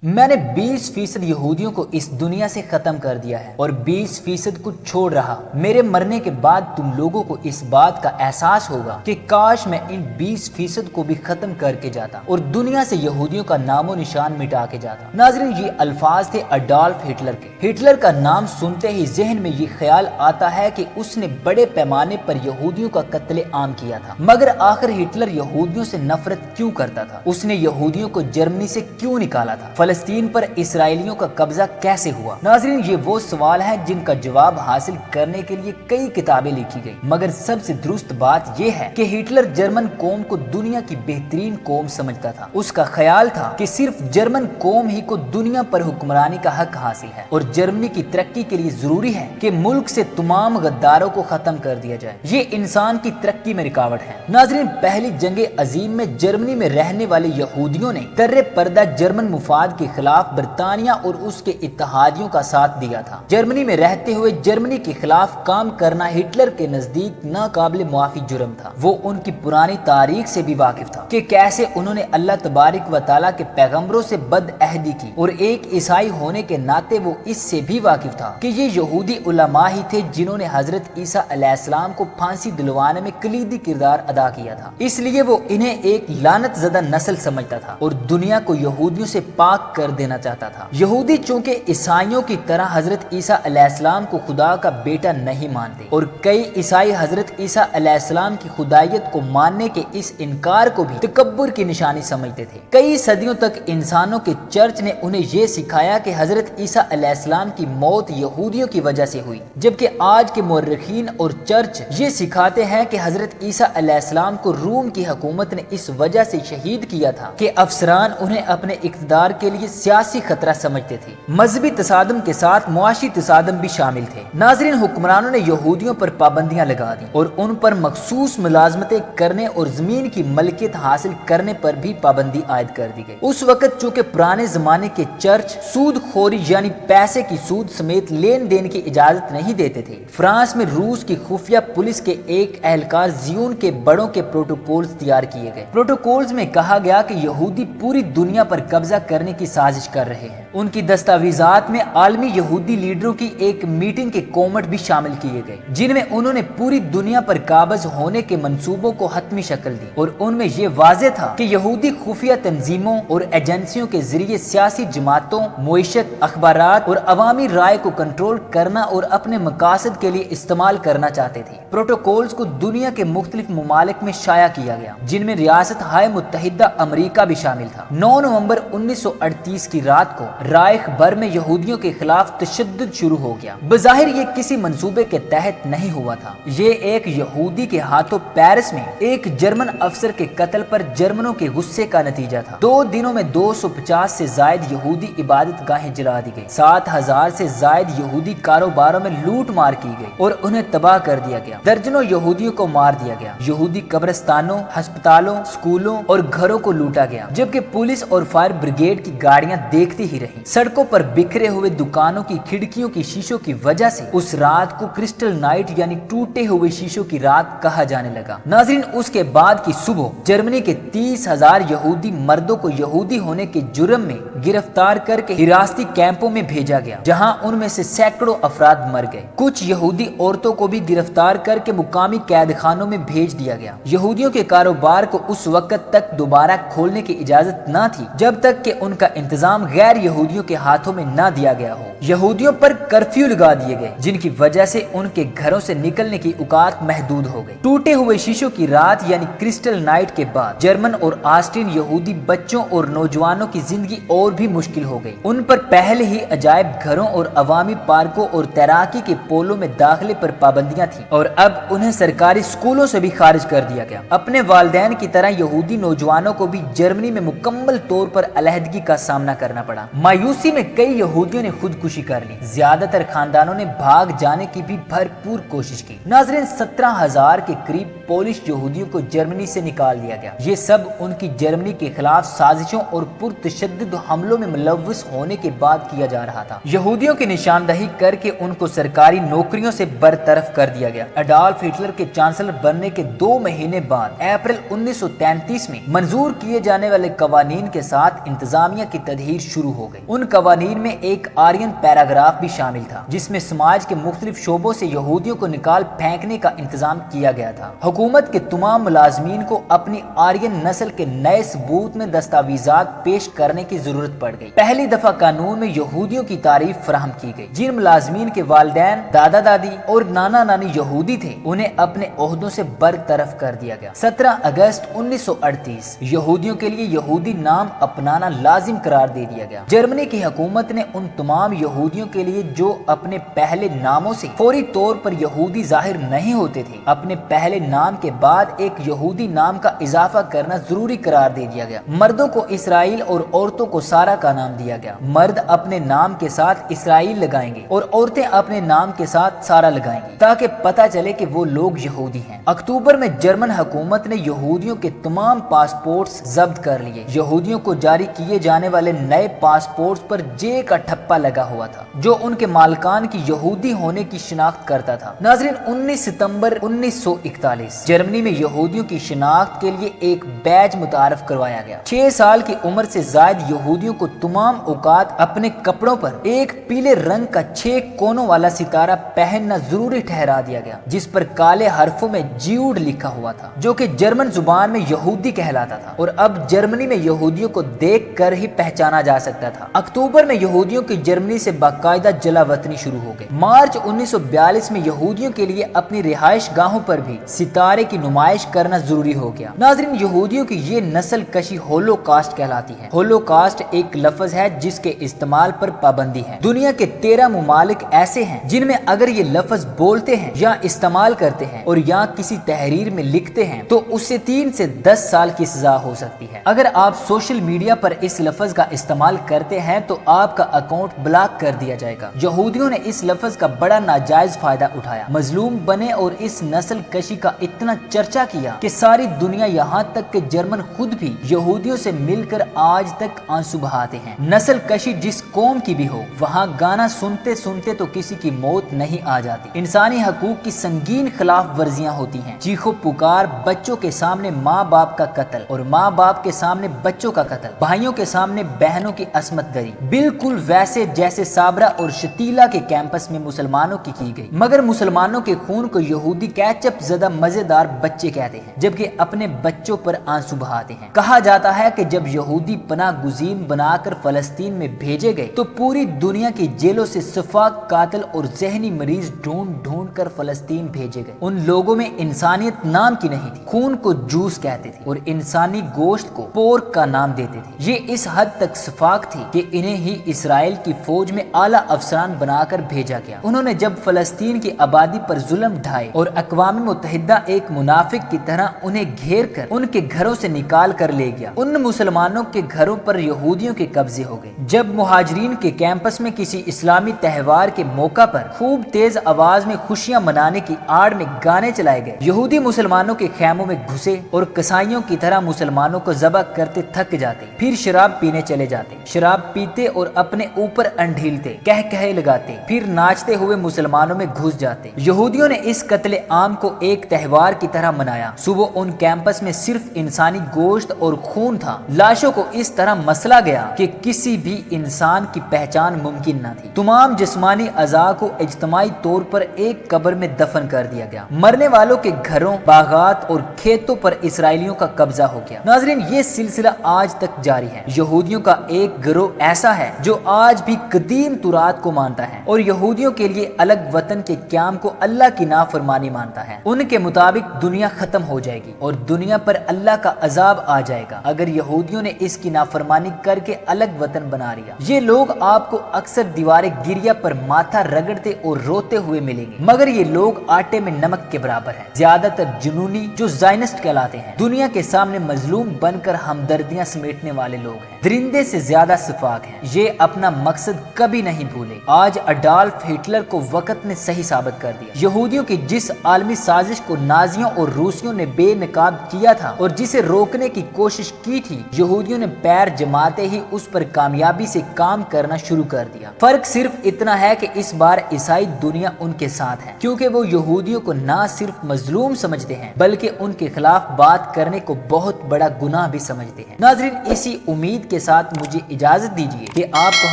میں نے 20% یہودیوں کو اس دنیا سے ختم کر دیا ہے اور 20% کو چھوڑ رہا۔ میرے مرنے کے بعد تم لوگوں کو اس بات کا احساس ہوگا کہ کاش میں ان 20% کو بھی ختم کر کے جاتا اور دنیا سے یہودیوں کا نام و نشان مٹا کے جاتا۔ ناظرین، یہ الفاظ تھے اڈالف ہٹلر کے۔ ہٹلر کا نام سنتے ہی ذہن میں یہ خیال آتا ہے کہ اس نے بڑے پیمانے پر یہودیوں کا قتل عام کیا تھا، مگر آخر ہٹلر یہودیوں سے نفرت کیوں کرتا تھا؟ اس نے یہودیوں کو جرمنی سے کیوں نکالا تھا؟ فلسطین پر اسرائیلیوں کا قبضہ کیسے ہوا؟ ناظرین، یہ وہ سوال ہے جن کا جواب حاصل کرنے کے لیے کئی کتابیں لکھی گئی، مگر سب سے درست بات یہ ہے کہ ہٹلر جرمن قوم کو دنیا کی بہترین قوم سمجھتا تھا۔ اس کا خیال تھا کہ صرف جرمن قوم ہی کو دنیا پر حکمرانی کا حق حاصل ہے اور جرمنی کی ترقی کے لیے ضروری ہے کہ ملک سے تمام غداروں کو ختم کر دیا جائے۔ یہ انسان کی ترقی میں رکاوٹ ہے۔ ناظرین، پہلی جنگ عظیم میں جرمنی میں رہنے والے یہودیوں نے در پردہ جرمن مفاد کے خلاف برطانیہ اور اس کے اتحادیوں کا ساتھ دیا تھا۔ جرمنی میں رہتے ہوئے جرمنی کے خلاف کام کرنا ہٹلر کے نزدیک ناقابل معافی جرم تھا۔ وہ ان کی پرانی تاریخ سے بھی واقف تھا کہ کیسے انہوں نے اللہ تبارک و تعالیٰ کے پیغمبروں سے بد عہدی کی، اور ایک عیسائی ہونے کے ناطے وہ اس سے بھی واقف تھا کہ یہ یہودی علماء ہی تھے جنہوں نے حضرت عیسیٰ علیہ السلام کو پھانسی دلوانے میں کلیدی کردار ادا کیا تھا۔ اس لیے وہ انہیں ایک لعنت زدہ نسل سمجھتا تھا اور دنیا کو یہودیوں سے پاک کر دینا چاہتا تھا۔ یہودی چونکہ عیسائیوں کی طرح حضرت عیسیٰ علیہ السلام کو خدا کا بیٹا نہیں مانتے، اور کئی عیسائی حضرت عیسیٰ علیہ السلام کی خدائیت کو ماننے کے اس انکار کو بھی تکبر کی نشانی سمجھتے تھے۔ کئی صدیوں تک انسانوں کے چرچ نے انہیں یہ سکھایا کہ حضرت عیسیٰ علیہ السلام کی موت یہودیوں کی وجہ سے ہوئی، جبکہ آج کے مورخین اور چرچ یہ سکھاتے ہیں کہ حضرت عیسیٰ علیہ السلام کو روم کی حکومت نے اس وجہ سے شہید کیا تھا کہ افسران انہیں اپنے اقتدار کے لیے سیاسی خطرہ سمجھتے تھے۔ مذہبی تصادم کے ساتھ معاشی تصادم بھی شامل تھے۔ ناظرین، حکمرانوں نے یہودیوں پر پابندیاں لگا دی اور ان پر مخصوص ملازمتیں کرنے اور زمین کی ملکیت حاصل کرنے پر بھی پابندی عائد کر دی گئی۔ اس وقت چونکہ پرانے زمانے کے چرچ سود خوری یعنی پیسے کی سود سمیت لین دین کی اجازت نہیں دیتے تھے، فرانس میں روس کی خفیہ پولیس کے ایک اہلکار زیون کے بڑوں کے پروٹوکولز تیار کیے گئے۔ پروٹوکولز میں کہا گیا کہ یہودی پوری دنیا پر قبضہ کرنے کی سازش کر رہے ہیں۔ ان کی دستاویزات میں عالمی یہودی لیڈروں کی ایک میٹنگ کے کومٹ بھی شامل کیے گئے، جن میں انہوں نے پوری دنیا پر قابض ہونے کے منصوبوں کو حتمی شکل دی، اور ان میں یہ واضح تھا کہ یہودی خفیہ تنظیموں اور ایجنسیوں کے ذریعے سیاسی جماعتوں، معیشت، اخبارات اور عوامی رائے کو کنٹرول کرنا اور اپنے مقاصد کے لیے استعمال کرنا چاہتے تھے۔ پروٹوکولز کو دنیا کے مختلف ممالک میں شائع کیا گیا، جن میں ریاست ہائے متحدہ امریکہ بھی شامل تھا۔ 9 نومبر 1938 کی رات کو رائخ بھر میں یہودیوں کے خلاف تشدد شروع ہو گیا۔ بظاہر یہ کسی منصوبے کے تحت نہیں ہوا تھا، یہ ایک یہودی کے ہاتھوں پیرس میں ایک جرمن افسر کے قتل پر جرمنوں کے غصے کا نتیجہ تھا۔ 2 دنوں میں 250 سے زائد یہودی عبادت گاہیں جلا دی گئی، 7000 سے زائد یہودی کاروباروں میں لوٹ مار کی گئی اور انہیں تباہ کر دیا گیا۔ درجنوں یہودیوں کو مار دیا گیا۔ یہودی قبرستانوں، ہسپتالوں، سکولوں اور گھروں کو لوٹا گیا، جبکہ پولیس اور فائر بریگیڈ کی گاڑیاں دیکھتی ہی رہیں۔ سڑکوں پر بکھرے ہوئے دکانوں کی کھڑکیوں کی شیشوں کی وجہ سے اس رات کو کرسٹل نائٹ یعنی ٹوٹے ہوئے شیشوں کی رات کہا جانے لگا۔ ناظرین، اس کے بعد کی صبح جرمنی کے 30,000 یہودی مردوں کو یہودی ہونے کے جرم میں گرفتار کر کے حراستی کیمپوں میں بھیجا گیا، جہاں ان میں سے سینکڑوں افراد مر گئے۔ کچھ یہودی عورتوں کو بھی گرفتار کر کے مقامی قید خانوں میں بھیج دیا گیا۔ یہودیوں کے کاروبار کو اس وقت تک دوبارہ کھولنے کی اجازت نہ تھی جب تک کہ ان کا انتظام غیر یہودیوں کے ہاتھوں میں نہ دیا گیا ہو۔ یہودیوں پر کرفیو لگا دیے گئے، جن کی وجہ سے ان کے گھروں سے نکلنے کی اوقات محدود ہو گئی۔ ٹوٹے ہوئے شیشوں کی رات یعنی کرسٹل نائٹ کے بعد جرمن اور آسٹرین یہودی بچوں اور نوجوانوں کی زندگی اور بھی مشکل ہو گئی۔ ان پر پہلے ہی عجائب گھروں اور عوامی پارکوں اور تیراکی کے پولوں میں داخلے پر پابندیاں تھیں، اور اب انہیں سرکاری اسکولوں سے بھی خارج کر دیا گیا۔ اپنے والدین کی طرح یہودی نوجوانوں کو بھی جرمنی میں مکمل طور پر علیحدگی کا سامنا کرنا پڑا۔ مایوسی میں کئی یہودیوں نے خودکشی کر لی، زیادہ تر خاندانوں نے بھاگ جانے کی بھی بھرپور کوشش کی۔ ناظرین، 17,000 کے قریب پولش یہودیوں کو جرمنی سے نکال دیا گیا۔ یہ سب ان کی جرمنی کے خلاف سازشوں اور پرتشدد حملوں میں ملوث ہونے کے بعد کیا جا رہا تھا۔ یہودیوں کی نشاندہی کر کے ان کو سرکاری نوکریوں سے برطرف کر دیا گیا۔ اڈالف ہٹلر کے چانسلر بننے کے 2 مہینے بعد اپریل 1933 میں منظور کیے جانے والے قوانین کے ساتھ انتظامیہ کی تدہیر شروع ہو گئی۔ ان قوانین میں ایک آرین پیراگراف بھی شامل تھا جس میں سماج کے مختلف شعبوں سے یہودیوں کو نکال پھینکنے کا انتظام کیا گیا تھا۔ حکومت کے تمام ملازمین کو اپنی آرین نسل کے نئے ثبوت میں دستاویزات پیش کرنے کی ضرورت پڑ گئی۔ پہلی دفعہ قانون میں یہودیوں کی تعریف فراہم کی گئی۔ جن ملازمین کے والدین، دادا دادی اور نانا نانی یہودی تھے انہیں اپنے عہدوں سے برطرف کر دیا گیا۔ 17 اگست 1938 یہودیوں کے لیے یہودی نام اپنانا لازم قرار دے دیا گیا۔ جرمنی کی حکومت نے ان تمام یہودیوں کے لیے جو اپنے پہلے ناموں سے فوری طور پر یہودی ظاہر نہیں ہوتے تھے، اپنے پہلے نام کے بعد ایک یہودی نام کا اضافہ کرنا ضروری قرار دے دیا گیا۔ مردوں کو اسرائیل اور عورتوں کو سارا کا نام دیا گیا۔ مرد اپنے نام کے ساتھ اسرائیل لگائیں گے اور عورتیں اپنے نام کے ساتھ سارا لگائیں گی تاکہ پتہ چلے کہ وہ لوگ یہودی ہیں۔ اکتوبر میں جرمن حکومت نے یہودیوں کے تمام پاسپورٹس ضبط کر لیے۔ یہودیوں کو جاری کیے جانے والے نئے پاسپورٹس پر جے کا ٹھپا لگا ہوا تھا جو ان کے مالکان کی یہودی ہونے کی شناخت کرتا تھا۔ ناظرین، 19 ستمبر 1941 جرمنی میں یہودیوں کی شناخت کے لیے ایک بیج متعارف کروایا گیا۔ 6 سال کی عمر سے زائد یہودیوں کو تمام اوقات اپنے کپڑوں پر ایک پیلے رنگ کا 6 کونوں والا ستارہ پہننا ضروری ٹھہرا دیا گیا جس پر کالے حرفوں میں جیوڈ لکھا ہوا تھا جو کہ جرمن زبان میں یہودی کہلاتا تھا اور اب جرمنی میں یہودیوں کو دیکھ کر ہی پہچانا جا سکتا تھا۔ اکتوبر میں یہودیوں کی جرمنی سے باقاعدہ جلا وطنی شروع ہو گئی۔ مارچ 1942 میں یہودیوں کے لیے اپنی رہائش گاہوں پر بھی ستارے کی نمائش کرنا ضروری ہو گیا۔ ناظرین، یہودیوں کی یہ نسل کشی ہولو کاسٹ کہلاتی ہے۔ ہولو کاسٹ ایک لفظ ہے جس کے استعمال پر پابندی ہے۔ دنیا کے 13 ممالک ایسے ہیں جن میں اگر یہ لفظ بولتے ہیں یا استعمال کرتے ہیں اور یا کسی تحریر میں لکھتے ہیں تو اسے 3 سے 10 سال کی سزا ہو سکتی ہے۔ اگر آپ سوشل میڈیا پر اس لفظ کا استعمال کرتے ہیں تو آپ کا اکاؤنٹ بلاک کر دیا جائے گا۔ یہودیوں نے اس لفظ کا بڑا ناجائز فائدہ اٹھایا، مظلوم بنے اور اس نسل کشی کا اتنا چرچا کیا کہ ساری دنیا یہاں تک کہ جرمن خود بھی یہودیوں سے مل کر آج تک آنسو بہاتے ہیں۔ نسل کشی جس قوم کی بھی ہو، وہاں گانا سنتے سنتے تو کسی کی موت نہیں آ جاتی۔ انسانی حقوق کی سنگین خلاف ورزیاں ہوتی ہیں، چیخو پکار، بچوں کے سامنے ماں باپ کا قتل اور ماں باپ کے سامنے بچوں کا قتل، بھائیوں کے سامنے بہنوں کی عصمت دری، بالکل ویسے جیسے صابرہ اور شتیلا کے کیمپس میں مسلمانوں کی گئی۔ مگر مسلمانوں کے خون کو یہودی کیچپ زدہ مزیدار بچے کہتے ہیں جبکہ اپنے بچوں پر آنسو بہاتے ہیں۔ کہا جاتا ہے کہ جب یہودی پناہ گزین بنا کر فلسطین میں بھیجے گئے تو پوری دنیا کی جیلوں سے صفاق قاتل اور ذہنی مریض ڈھونڈ ڈھونڈ کر فلسطین بھیجے گئے۔ ان لوگوں میں انسانیت نام کی نہیں تھی، خون کو جوس کہتے تھے اور انسانی گوشت کو پورک کا نام دیتے تھے۔ یہ اس حد تک صفاق تھی کہ انہیں ہی اسرائیل کی فوج میں اعلیٰ افسران بنا کر بھیجا گیا۔ انہوں نے جب فلسطین کی آبادی پر ظلم ڈھائے اور اقوام متحدہ ایک منافق کی طرح انہیں گھیر کر ان کے گھروں سے نکال کر لے گیا، ان مسلمانوں کے گھروں پر یہودیوں کے قبضے ہو گئے۔ جب مہاجرین کے کیمپس میں کسی اسلامی تہوار کے موقع پر خوب تیز آواز میں خوشیاں منانے کی آڑ میں گانے چلائے گئے، یہودی مسلمانوں کے خیموں میں گھسے اور قصائیوں کی طرح مسلمانوں کو ذبح کرتے تھک جاتے، پھر شراب پینے چلے جاتے، شراب پیتے اور اپنے اوپر انڈھیلتے، کہے لگاتے، پھر ناچتے ہوئے مسلمانوں میں گھس جاتے۔ یہودیوں نے اس قتل عام کو ایک تہوار کی طرح منایا۔ صبح ان کیمپس میں صرف انسانی گوشت اور خون تھا، لاشوں کو اس طرح مسلا گیا کہ کسی بھی انسان کی پہچان ممکن نہ تھی۔ تمام جسمانی اعضاء کو اجتماعی طور پر ایک قبر میں دفن کر دیا گیا۔ مرنے والوں کے گھروں، باغات اور کھیتوں پر اسرائیلیوں کا قبضہ ہو گیا۔ ناظرین، یہ سلسلہ آج تک جاری ہے۔ یہودیوں کا ایک گروہ ایسا ہے جو آج بھی قدیم تورات کو مانتا ہے اور یہودیوں کے لیے الگ وطن کے قیام کو اللہ کی نافرمانی مانتا ہے۔ ان کے مطابق دنیا ختم ہو جائے گی اور دنیا پر اللہ کا عذاب آ جائے گا اگر یہودیوں نے اس کی نافرمانی کر کے الگ وطن بنا لیا۔ یہ لوگ آپ کو اکثر دیوار گریا پر ماتھا رگڑتے اور روتے ہوئے ملیں گے، مگر یہ لوگ آٹے میں نمک کے برابر ہیں، زیادہ تر جنونی جو زائنسٹ کہلاتے ہیں، دنیا کے سامنے مظلوم بن کر ہمدردیاں سمیٹنے والے لوگ ہیں۔ درندے سے زیادہ شفاق ہیں، یہ اپنا مقصد کبھی نہیں بھولے۔ آج اڈالف ہٹلر کو وقت نے صحیح ثابت کر دیا۔ یہودیوں کی جس عالمی سازش کو نازیوں اور روسیوں نے بے نقاب کیا تھا اور جسے روکنے کی کوشش کی تھی، یہودیوں نے پیر جماتے ہی اس پر کامیابی سے کام کرنا شروع کر دیا۔ فرق صرف اتنا ہے کہ اس بار عیسائی دنیا ان کے ساتھ ہے، کیونکہ وہ یہودیوں کو نہ صرف مظلوم سمجھتے ہیں بلکہ ان کے خلاف بات کرنے کو بہت بڑا گناہ بھی سمجھتے ہیں۔ ناظرین، اسی امید کے ساتھ مجھے اجازت دیجیے کہ آپ کو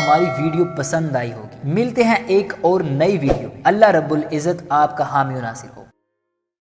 ہماری ویڈیو پسند آئی ہوگی۔ ملتے ہیں ایک اور نئی ویڈیو۔ اللہ رب العزت آپ کا حامی و ناصر ہو۔